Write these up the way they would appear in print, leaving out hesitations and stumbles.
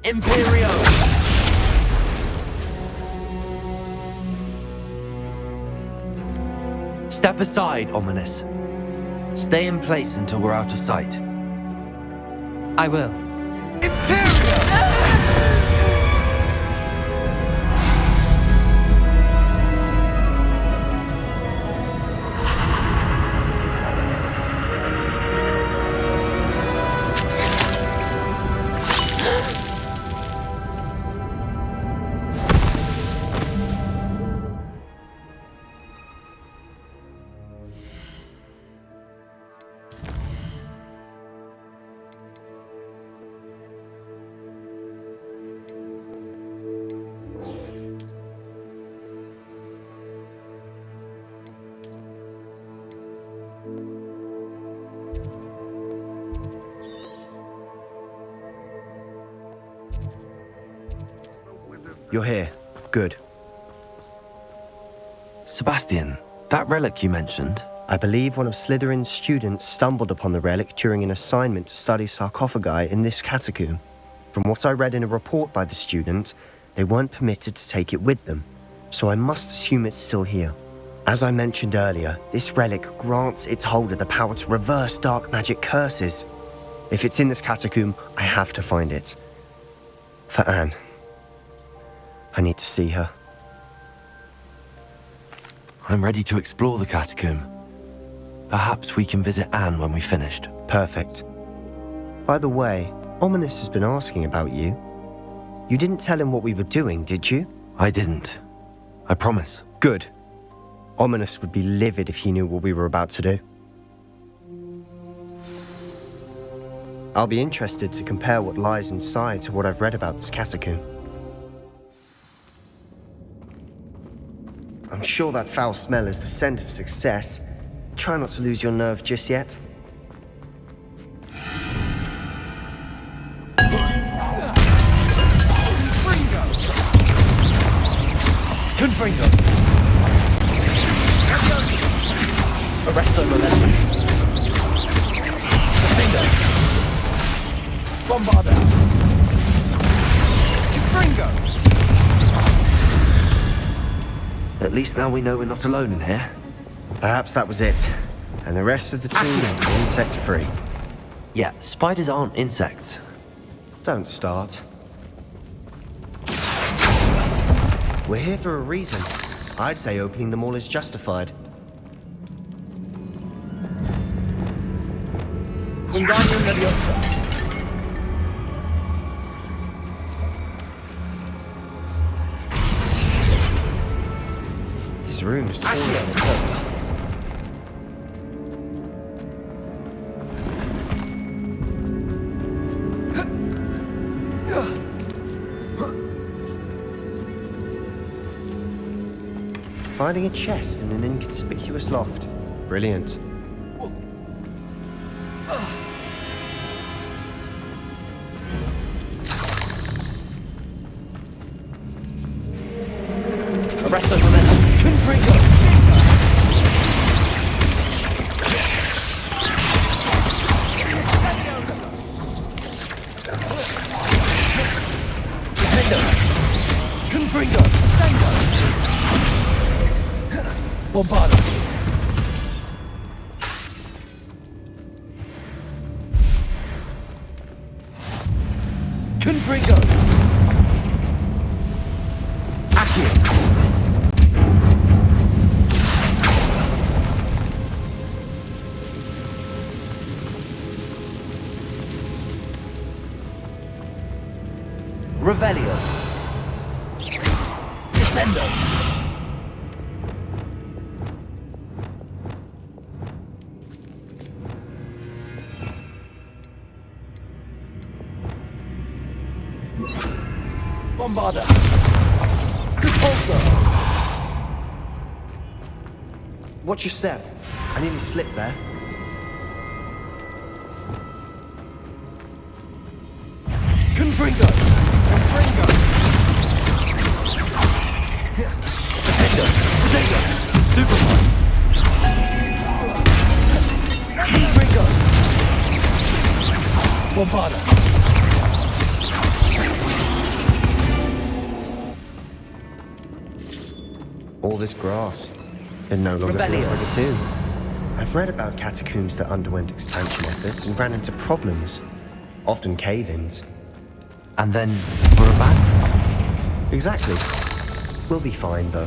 Imperio! Step aside, Ominous. Stay in place until we're out of sight. I will. You're here. Good. Sebastian, that relic you mentioned, I believe one of Slytherin's students stumbled upon the relic during an assignment to study sarcophagi in this catacomb. From what I read in a report by the student, they weren't permitted to take it with them, so I must assume it's still here. As I mentioned earlier, this relic grants its holder the power to reverse dark magic curses. If it's in this catacomb, I have to find it. For Anne. I need to see her. I'm ready to explore the catacomb. Perhaps we can visit Anne when we've finished. Perfect. By the way, Ominous has been asking about you. You didn't tell him what we were doing, did you? I didn't. I promise. Good. Ominous would be livid if he knew what we were about to do. I'll be interested to compare what lies inside to what I've read about this catacomb. I'm sure that foul smell is the scent of success. Try not to lose your nerve just yet. Confringo! Arresto momentum. Confringo! Bombarda! Confringo! At least now we know we're not alone in here. Perhaps that was it. And the rest of the team are insect-free. Yeah, spiders aren't insects. Don't start. We're here for a reason. I'd say opening them all is justified. Wingardium Leviosa. This room is taller than it looks. Finding a chest in an inconspicuous loft. Brilliant. Arresto momentum. Confringo! Confringo! Bombarda! Confringo! Accio! Revelio. Descendo. Bombarda. Repulsor. Watch your step. I nearly slipped there. Confringo. Confringo. Defender. Protego. Superman. Confringo. Bombarda. All this grass. It no longer feels like a tomb. I've read about catacombs that underwent expansion efforts and ran into problems, often cave-ins. And then were abandoned. Exactly. We'll be fine, though.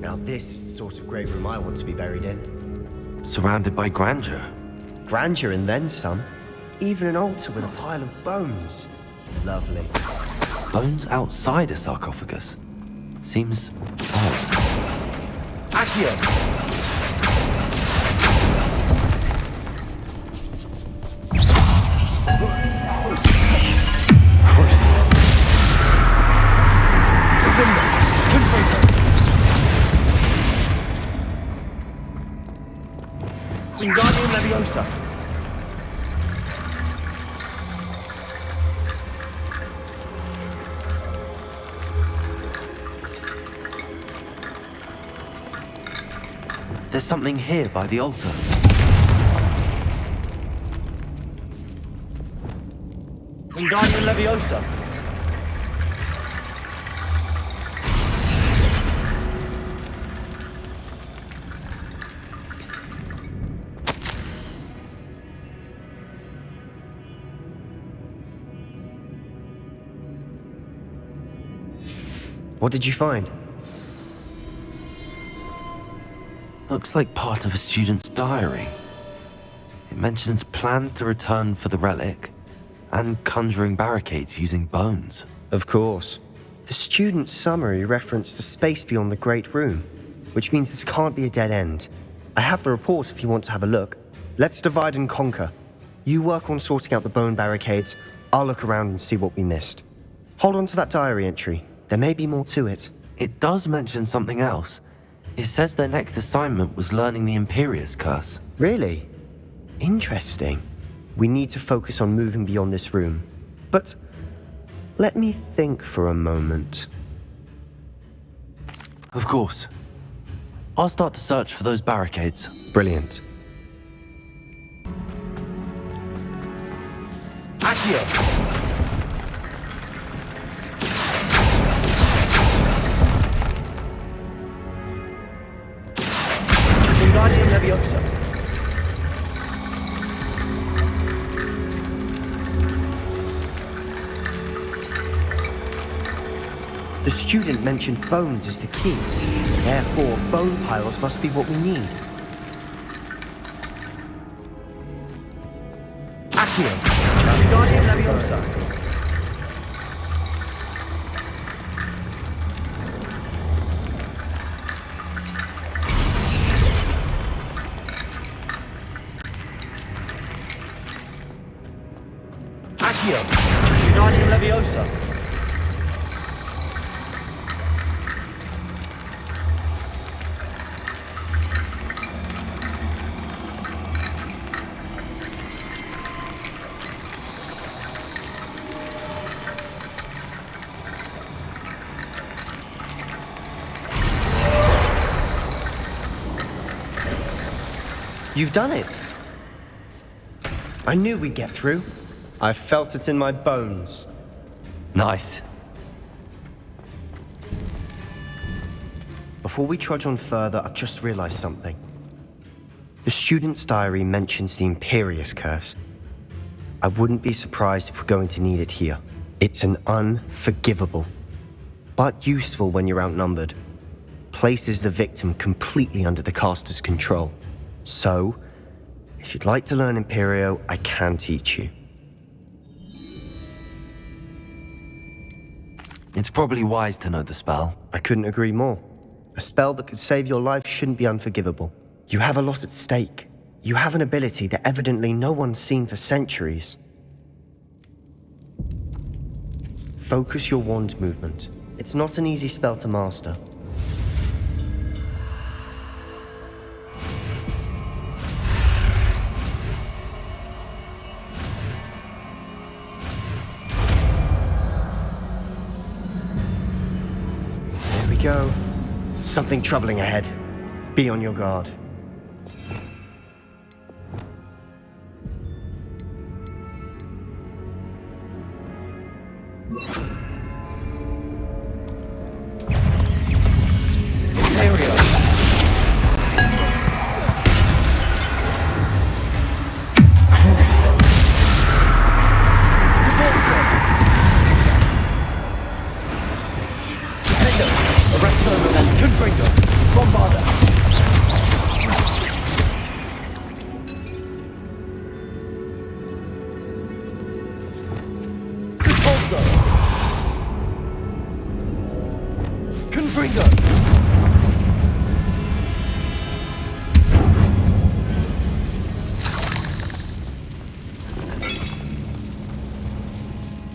Now this is the sort of grave room I want to be buried in. Surrounded by grandeur. Grandeur and then some. Even an altar with a pile of bones. Lovely. Bones outside a sarcophagus. Seems odd. Accio! Wingardium Leviosa. There's something here by the altar. Wingardium Leviosa. What did you find? Looks like part of a student's diary. It mentions plans to return for the relic and conjuring barricades using bones. Of course. The student's summary referenced a space beyond the Great Room, which means this can't be a dead end. I have the report if you want to have a look. Let's divide and conquer. You work on sorting out the bone barricades. I'll look around and see what we missed. Hold on to that diary entry. There may be more to it. It does mention something else. It says their next assignment was learning the Imperious Curse. Really? Interesting. We need to focus on moving beyond this room. But let me think for a moment. Of course. I'll start to search for those barricades. Brilliant. Accio! Wingardium Leviosa. The student mentioned bones as the key. Therefore, bone piles must be what we need. Accio! Wingardium Leviosa. Accio! Wingardium Leviosa. You've done it. I knew we'd get through. I felt it in my bones. Nice. Before we trudge on further, I've just realized something. The student's diary mentions the Imperious Curse. I wouldn't be surprised if we're going to need it here. It's an unforgivable, but useful when you're outnumbered. Places the victim completely under the caster's control. So, if you'd like to learn Imperio, I can teach you. It's probably wise to know the spell. I couldn't agree more. A spell that could save your life shouldn't be unforgivable. You have a lot at stake. You have an ability that evidently no one's seen for centuries. Focus your wand movement. It's not an easy spell to master. There we go. Something troubling ahead. Be on your guard.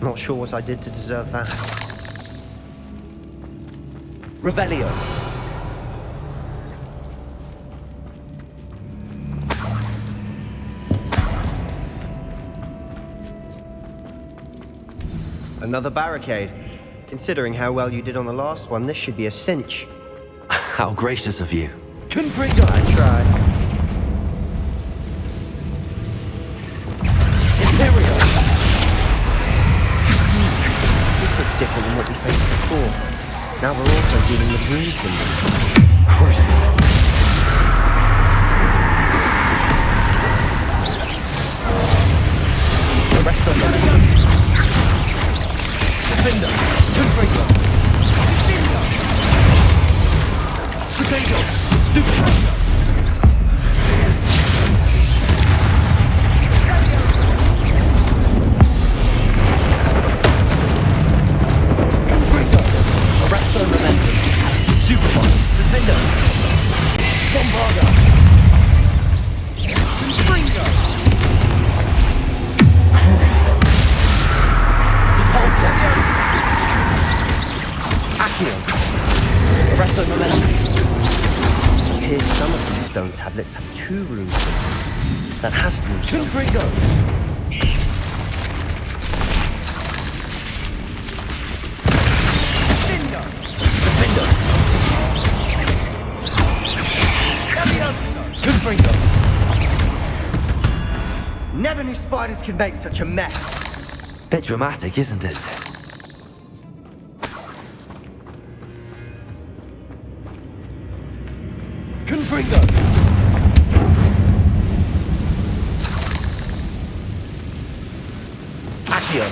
Not sure what I did to deserve that. Revelio. Another barricade. Considering how well you did on the last one, this should be a cinch. How gracious of you. Confringo! I tried. Imperial. This looks different than what we faced before. Now we're also dealing with rune symbols. Crucial. The rest of them. Defender. Confringo. Potato. Stupid. Confringo. Arresto Momentum. Stupid. Defender. Bombarda. Confringo. Depulsor. Accio. Arresto Momentum. Here's some of these stone tablets have 2 rune symbols. That has to mean something. Confringo. Defender. Confringo. Never knew spiders could make such a mess. Bit dramatic, isn't it? Confringo. Accio.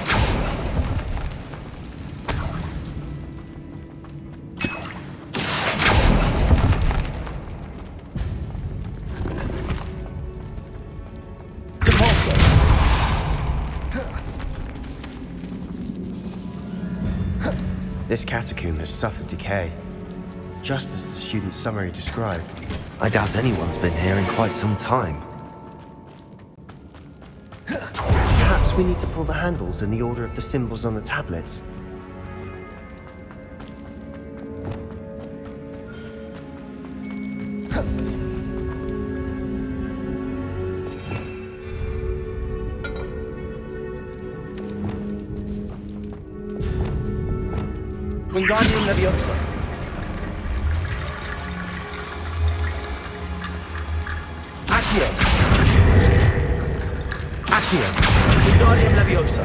Depulsor. This catacomb has suffered decay, just as the student's summary described. I doubt anyone's been here in quite some time. Perhaps we need to pull the handles in the order of the symbols on the tablets. Wingardium Leviosa. Accio. Accio. Wingardium Leviosa.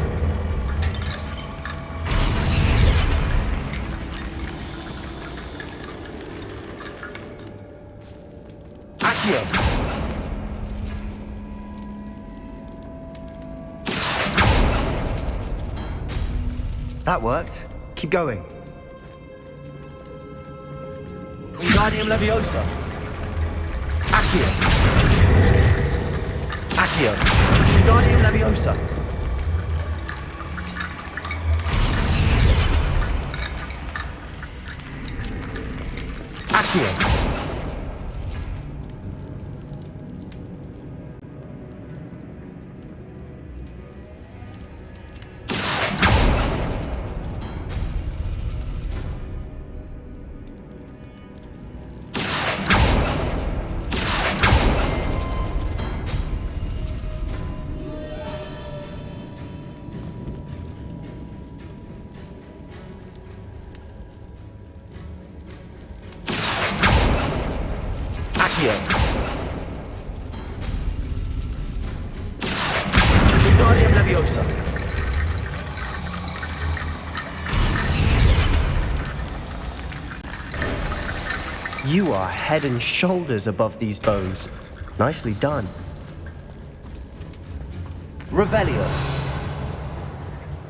Accio. That worked. Keep going. Wingardium Leviosa. Accio. Accio. Wingardium Leviosa. Accio. Accio. Wingardium Leviosa. You are head and shoulders above these bones. Nicely done. Revelio.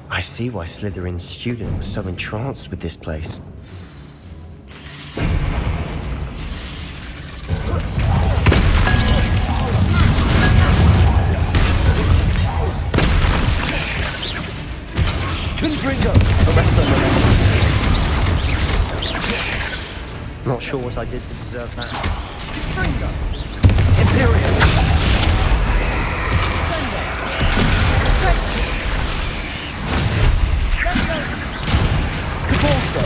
I see why Slytherin's student was so entranced with this place. Confringo. Arrest them. Not sure what I did to deserve that. Confringo. Imperium. Cabalso.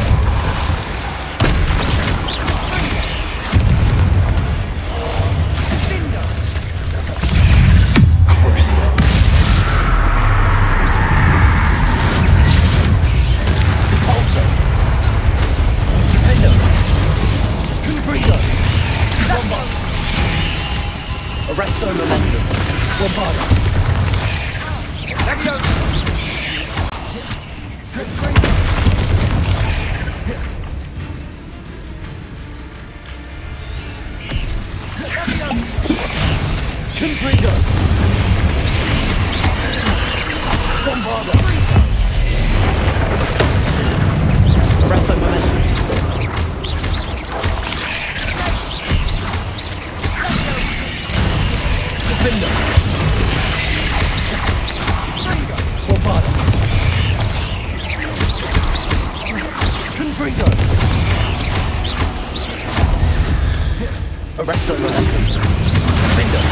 Crucio. Cabalso. Defendo. Confringo. Bombard. Arresto Momentum. Bombarda. Leviosa. Confringo. Bombarda. Arresto Momentum. Defender. Bombarda. Confringo. Arresto Momentum. Defender.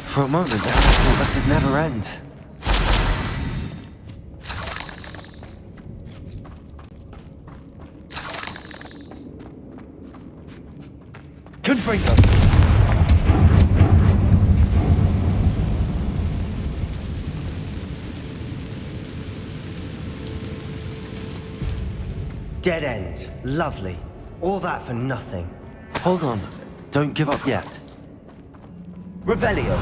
For a moment, I thought that'd never end. Confringo. Dead end. Lovely. All that for nothing. Hold on. Don't give up yet. Revelio.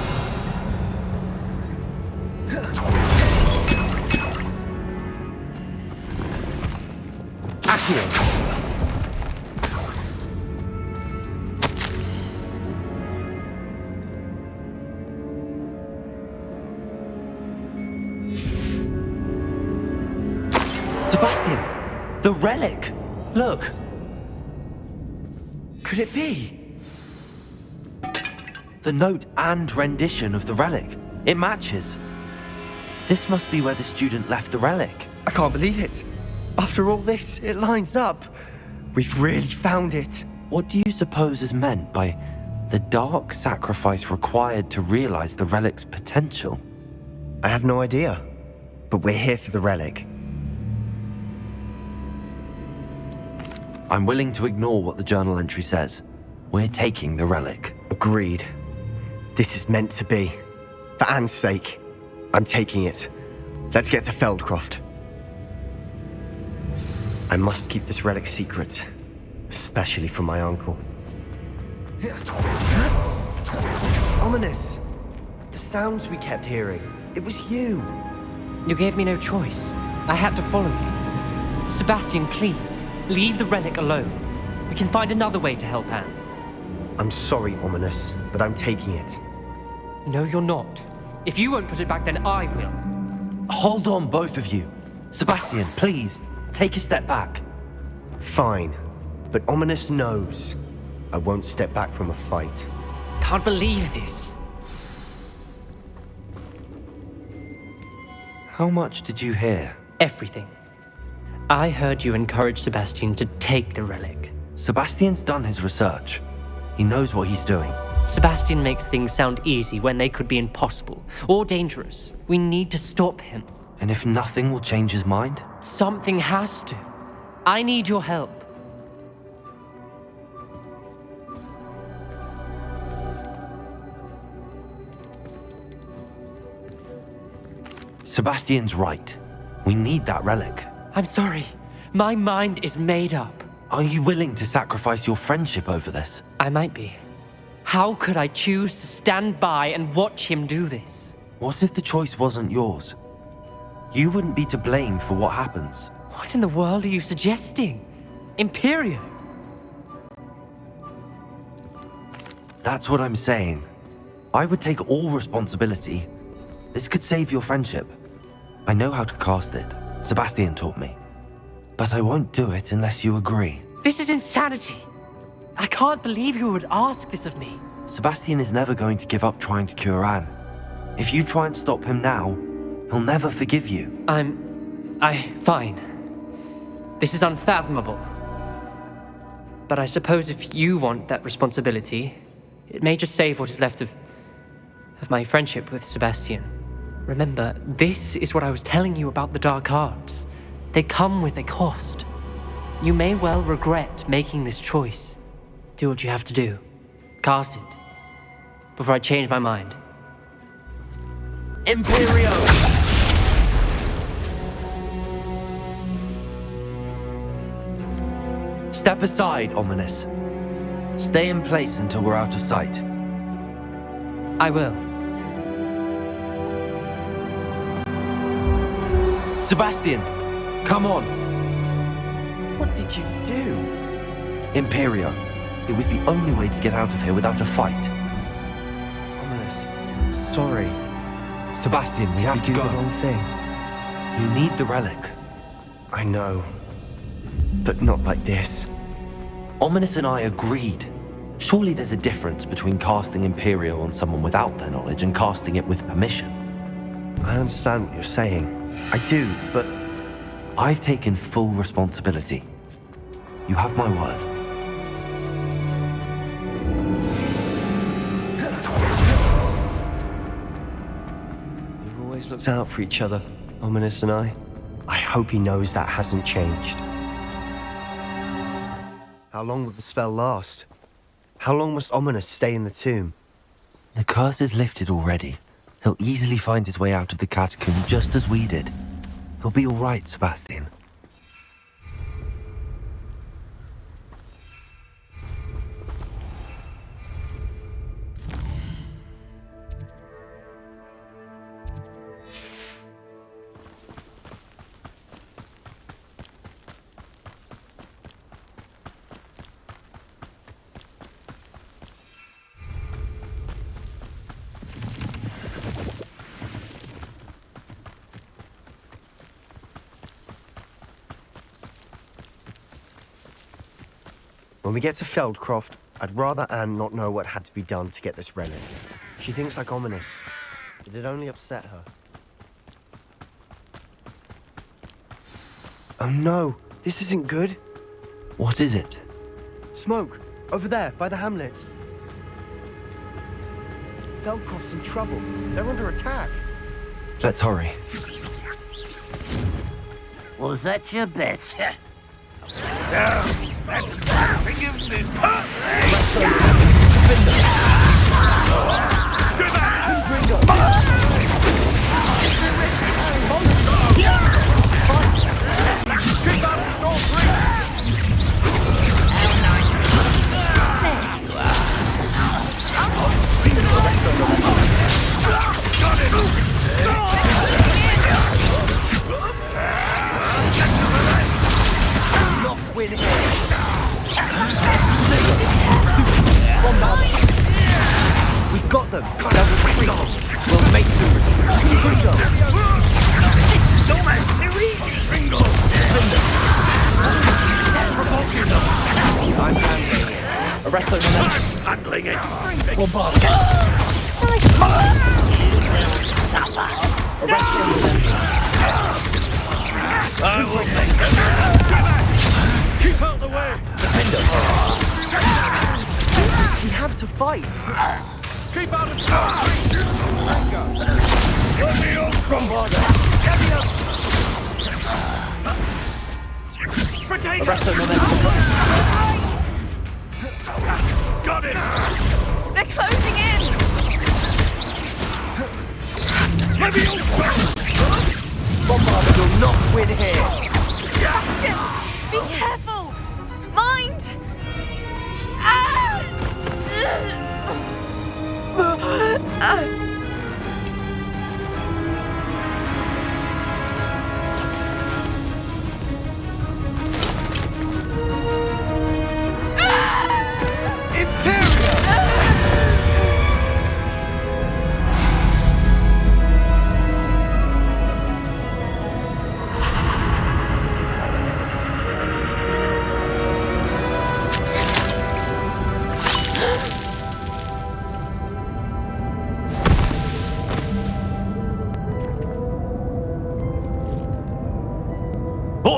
Accio. Sebastian! The relic! Look! Could it be? The note and rendition of the relic. It matches. This must be where the student left the relic. I can't believe it. After all this, it lines up. We've really found it. What do you suppose is meant by the dark sacrifice required to realize the relic's potential? I have no idea. But we're here for the relic. I'm willing to ignore what the journal entry says. We're taking the relic. Agreed. This is meant to be. For Anne's sake, I'm taking it. Let's get to Feldcroft. I must keep this relic secret, especially from my uncle. Ominous. The sounds we kept hearing. It was you. You gave me no choice. I had to follow you. Sebastian, please, leave the relic alone. We can find another way to help Anne. I'm sorry, Ominous, but I'm taking it. No, you're not. If you won't put it back, then I will. Hold on, both of you. Sebastian, please, take a step back. Fine, but Ominous knows I won't step back from a fight. Can't believe this. How much did you hear? Everything. I heard you encourage Sebastian to take the relic. Sebastian's done his research. He knows what he's doing. Sebastian makes things sound easy when they could be impossible or dangerous. We need to stop him. And if nothing will change his mind? Something has to. I need your help. Sebastian's right. We need that relic. I'm sorry. My mind is made up. Are you willing to sacrifice your friendship over this? I might be. How could I choose to stand by and watch him do this? What if the choice wasn't yours? You wouldn't be to blame for what happens. What in the world are you suggesting? Imperio? That's what I'm saying. I would take all responsibility. This could save your friendship. I know how to cast it. Sebastian taught me. But I won't do it unless you agree. This is insanity. I can't believe you would ask this of me. Sebastian is never going to give up trying to cure Anne. If you try and stop him now, he'll never forgive you. Fine. This is unfathomable. But I suppose if you want that responsibility, it may just save what is left of my friendship with Sebastian. Remember, this is what I was telling you about the dark arts. They come with a cost. You may well regret making this choice. Do what you have to do. Cast it. Before I change my mind. Imperio! Step aside, Ominous. Stay in place until we're out of sight. I will. Sebastian, come on. What did you do? Imperio. It was the only way to get out of here without a fight. Ominous. Sorry. Sebastian, we have to do go. the wrong thing. You need the relic. I know. But not like this. Ominous and I agreed. Surely there's a difference between casting Imperio on someone without their knowledge and casting it with permission. I understand what you're saying. I do, but I've taken full responsibility. You have my word. we've always looked out for each other, Ominous and I. I hope he knows that hasn't changed. How long will the spell last? How long must Ominous stay in the tomb? The curse is lifted already. He'll easily find his way out of the catacomb just as we did. He'll be all right, Sebastian. When we get to Feldcroft, I'd rather Anne not know what had to be done to get this relic. She thinks like Ominous. It'd only upset her. Oh no, this isn't good. What is it? Smoke, over there, by the hamlet. Feldcroft's in trouble. They're under attack. Let's hurry. Was that your bet? We've got them. Double three. We'll make them retreat. It's almost too easy! I'm handling it. Arrest those men. Handling it! Bombard. Supper! Arrest those men. I will make them! Keep out the way! We have to fight. Keep out of sight! Let me off! Bombarder! Get me up! Potato! Arrest those men. Got it! They're closing in! Let me off! Bombarder will not win here. Sebastian! Be careful! Mine!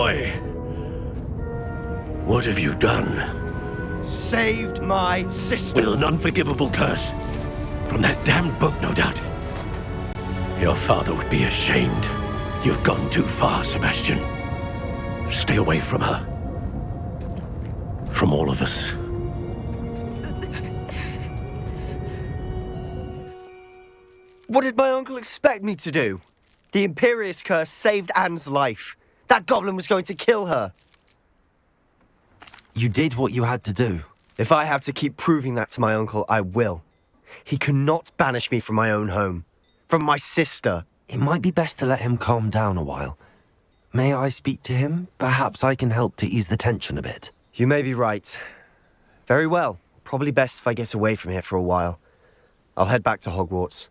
boy! What have you done? Saved my sister. With an unforgivable curse. From that damned book, no doubt. Your father would be ashamed. You've gone too far, Sebastian. Stay away from her. From all of us. What did my uncle expect me to do? The Imperious curse saved Anne's life. That goblin was going to kill her. You did what you had to do. If I have to keep proving that to my uncle, I will. He cannot banish me from my own home. From my sister. It might be best to let him calm down a while. May I speak to him? Perhaps I can help to ease the tension a bit. You may be right. Very well. Probably best if I get away from here for a while. I'll head back to Hogwarts.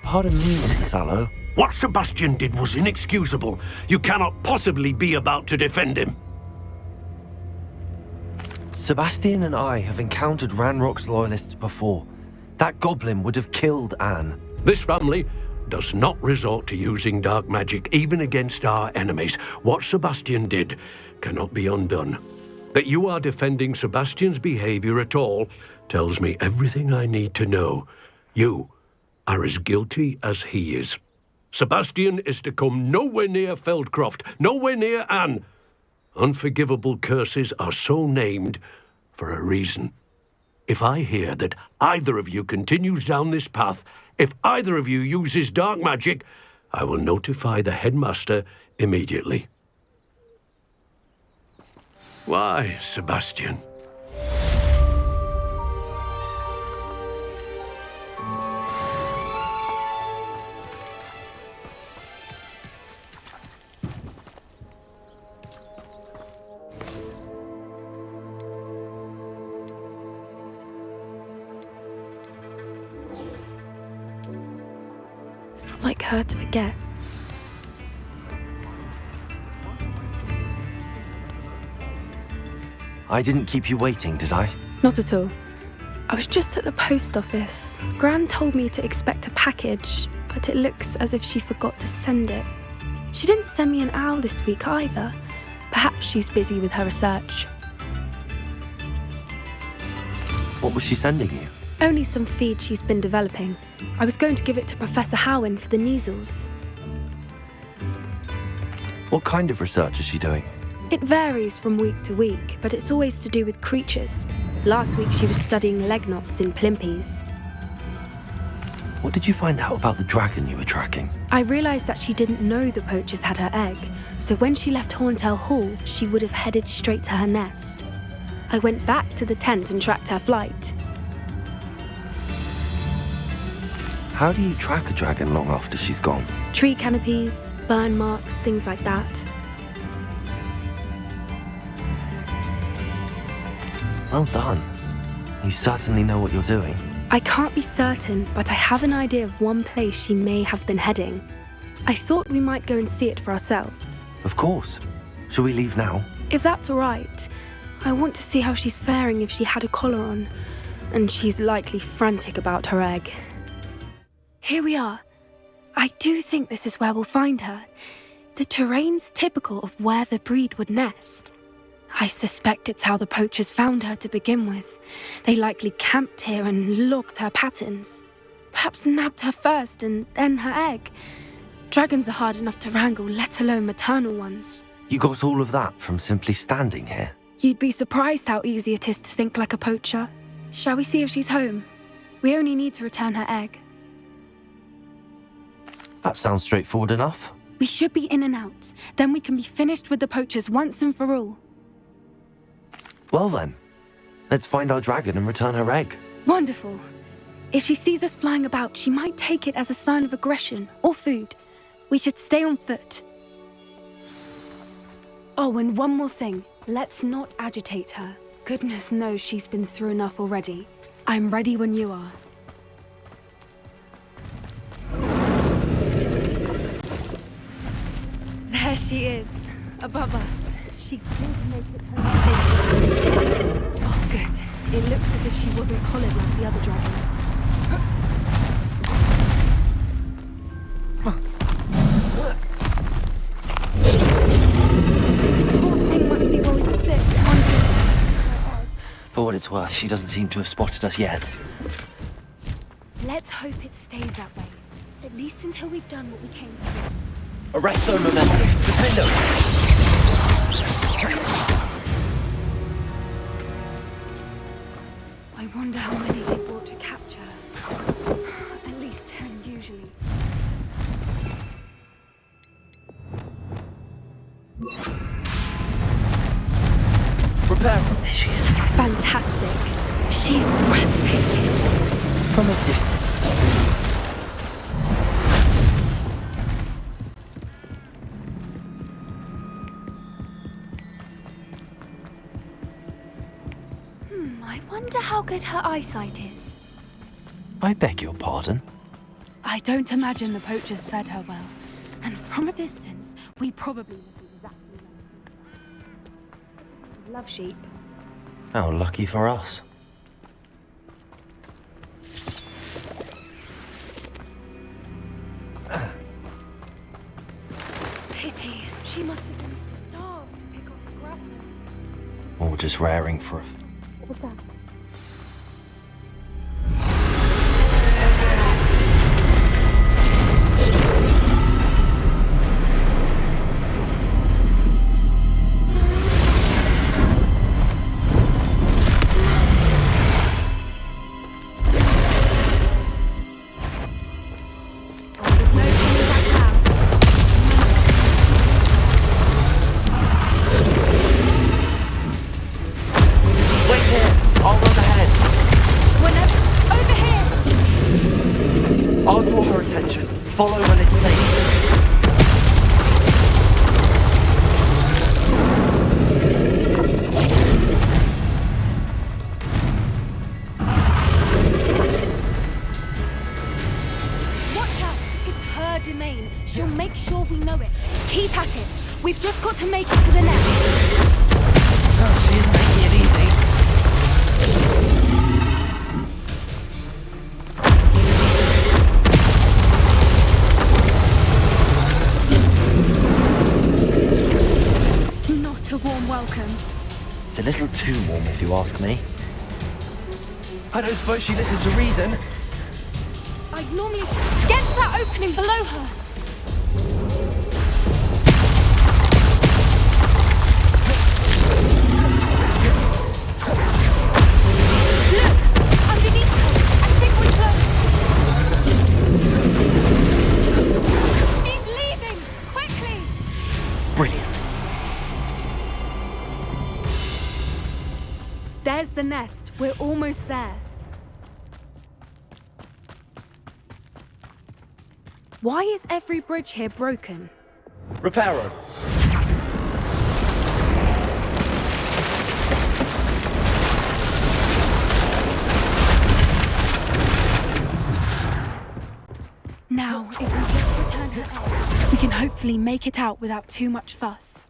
Pardon me, Mr. Sallow. What Sebastian did was inexcusable. You cannot possibly be about to defend him. Sebastian and I have encountered Ranrock's loyalists before. That goblin would have killed Anne. This family does not resort to using dark magic even against our enemies. What Sebastian did cannot be undone. That you are defending Sebastian's behavior at all tells me everything I need to know. You are as guilty as he is. Sebastian is to come nowhere near Feldcroft, nowhere near Anne. Unforgivable curses are so named for a reason. If I hear that either of you continues down this path, if either of you uses dark magic, I will notify the headmaster immediately. Why, Sebastian? It's not like her to forget. I didn't keep you waiting, did I? Not at all. I was just at the post office. Gran told me to expect a package, but it looks as if she forgot to send it. She didn't send me an owl this week either. Perhaps she's busy with her research. What was she sending you? Only some feed she's been developing. I was going to give it to Professor Howin for the measles. What kind of research is she doing? It varies from week to week, but it's always to do with creatures. Last week she was studying legnots in Plimpes. What did you find out about the dragon you were tracking? I realised that she didn't know the poachers had her egg, so when she left Horntail Hall, she would have headed straight to her nest. I went back to the tent and tracked her flight. How do you track a dragon long after she's gone? Tree canopies, burn marks, things like that. Well done. You certainly know what you're doing. I can't be certain, but I have an idea of one place she may have been heading. I thought we might go and see it for ourselves. Of course. Shall we leave now? If that's all right, I want to see how she's faring if she had a collar on. And she's likely frantic about her egg. Here we are. I do think this is where we'll find her. The terrain's typical of where the breed would nest. I suspect it's how the poachers found her to begin with. They likely camped here and logged her patterns. Perhaps nabbed her first and then her egg. Dragons are hard enough to wrangle, let alone maternal ones. You got all of that from simply standing here? You'd be surprised how easy it is to think like a poacher. Shall we see if she's home? We only need to return her egg. That sounds straightforward enough. We should be in and out. Then we can be finished with the poachers once and for all. Well then, let's find our dragon and return her egg. Wonderful. If she sees us flying about, she might take it as a sign of aggression or food. We should stay on foot. Oh, and one more thing. Let's not agitate her. Goodness knows she's been through enough already. I'm ready when you are. she is, above us. She did make it home safely. Oh, good. It looks as if she wasn't collared like the other dragons. Poor thing must be worried sick. For what it's worth, she doesn't seem to have spotted us yet. Let's hope it stays that way. At least until we've done what we came for. Arrest their momentum. Defend us. I wonder how many they brought to capture. At least 10 usually. Prepare her. There she is. Fantastic. She's breathtaking. From a distance. I wonder how good her eyesight is. I beg your pardon? I don't imagine the poachers fed her well. And from a distance, we probably look exactly like her. Love sheep. How lucky for us. Pity. She must have been starved to pick off the gravel. Or just raring for a... What was that? There's no turning back now. Wait here. I'll run ahead. Whenever. Over here! I'll draw her attention. Follow when it's safe. Watch out! It's her domain. She'll make sure we know it. Keep at it. We've just got to make it to the nest. Oh, she isn't making it easy. Not a warm welcome. It's a little too warm, if you ask me. I don't suppose she listened to reason. I'd normally get to that opening below her. Look! Underneath her! I think we're close. She's leaving! Quickly! Brilliant. There's the nest. We're almost there. Why is every bridge here broken? Repair her. Now, if we just return her egg, we can hopefully make it out without too much fuss.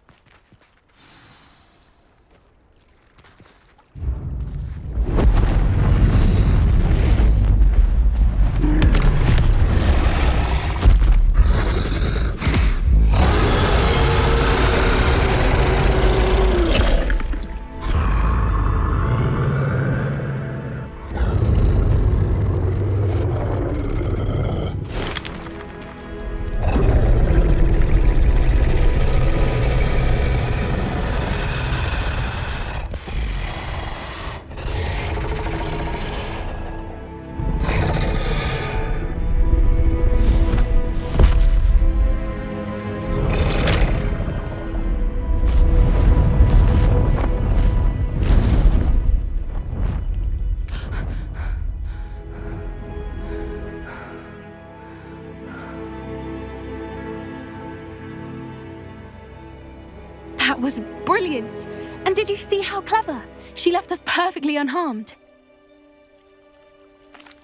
That was brilliant! And did you see how clever? She left us perfectly unharmed.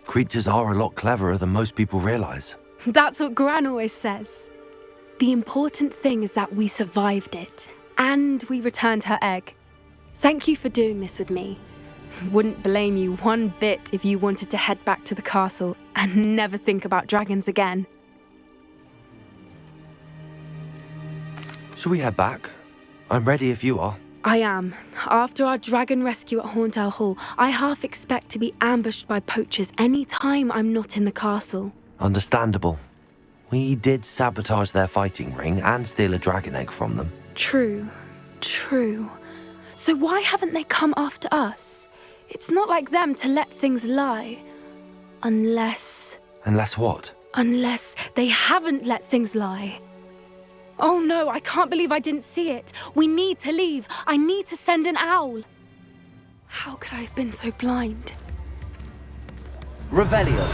Creatures are a lot cleverer than most people realize. That's what Gran always says. The important thing is that we survived it, and we returned her egg. Thank you for doing this with me. Wouldn't blame you one bit if you wanted to head back to the castle and never think about dragons again. Shall we head back? I'm ready if you are. I am. After our dragon rescue at Hauntow Hall, I half expect to be ambushed by poachers any time I'm not in the castle. Understandable. We did sabotage their fighting ring and steal a dragon egg from them. True. So why haven't they come after us? It's not like them to let things lie. Unless what? Unless they haven't let things lie. Oh no, I can't believe I didn't see it. We need to leave. I need to send an owl. How could I have been so blind? Revelio.